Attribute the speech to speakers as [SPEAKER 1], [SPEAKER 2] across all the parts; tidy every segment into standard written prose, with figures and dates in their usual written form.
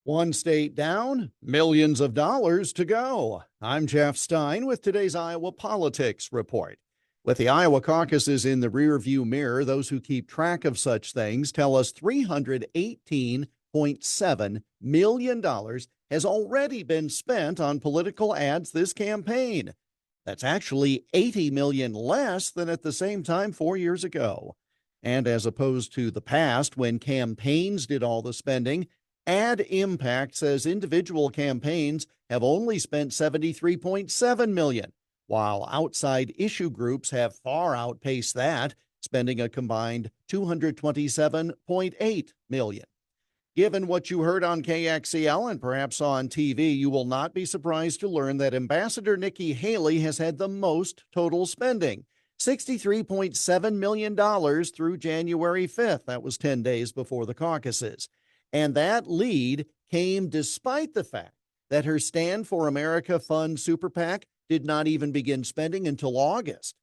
[SPEAKER 1] One state down, millions of dollars to go. I'm Jeff Stein with today's Iowa Politics Report. With the Iowa caucuses in the rearview mirror, those who keep track of such things tell us $318.7 million has already been spent on political ads this campaign. That's actually $80 million less than at the same time 4 years ago. And as opposed to the past when campaigns did all the spending, Ad Impact says individual campaigns have only spent $73.7 million, while outside issue groups have far outpaced that, spending a combined $227.8 million. Given what you heard on KXEL and perhaps on TV, you will not be surprised to learn that Ambassador Nikki Haley has had the most total spending, $63.7 million through January 5th. That was 10 days before the caucuses. And that lead came despite the fact that her Stand for America Fund super PAC did not even begin spending until August.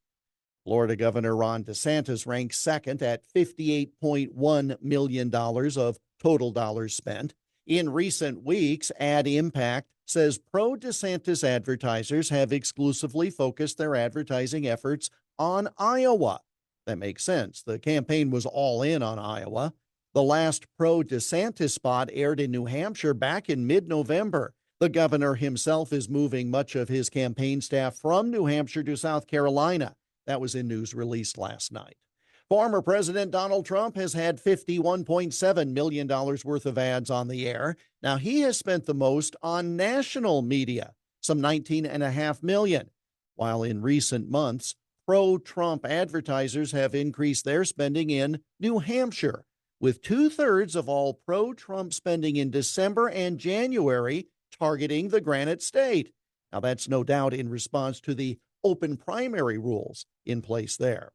[SPEAKER 1] Florida Governor Ron DeSantis ranks second at $58.1 million of total dollars spent. In recent weeks, Ad Impact says pro-DeSantis advertisers have exclusively focused their advertising efforts on Iowa. That makes sense. The campaign was all in on Iowa. The last pro-DeSantis spot aired in New Hampshire back in mid-November. The governor himself is moving much of his campaign staff from New Hampshire to South Carolina. That was in news released last night. Former President Donald Trump has had $51.7 million worth of ads on the air. Now, he has spent the most on national media, some $19.5 million, while in recent months, pro-Trump advertisers have increased their spending in New Hampshire, with 2/3 of all pro-Trump spending in December and January targeting the Granite State. Now, that's no doubt in response to the open primary rules in place there.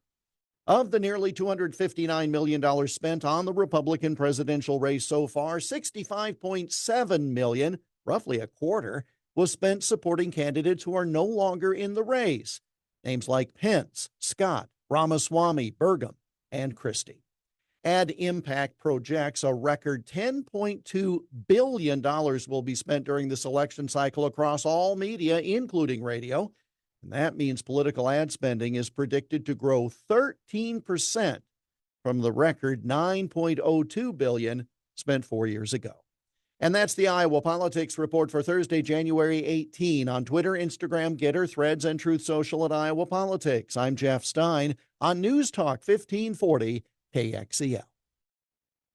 [SPEAKER 1] Of the nearly $259 million spent on the Republican presidential race so far, $65.7 million, roughly a quarter, was spent supporting candidates who are no longer in the race. Names like Pence, Scott, Ramaswamy, Burgum, and Christie. Ad Impact projects a record $10.2 billion will be spent during this election cycle across all media, including radio. And that means political ad spending is predicted to grow 13% from the record $9.02 billion spent 4 years ago. And that's the Iowa Politics Report for Thursday, January 18. On Twitter, Instagram, Getter, Threads, and Truth Social at Iowa Politics. I'm Jeff Stein on News Talk 1540 KXEL.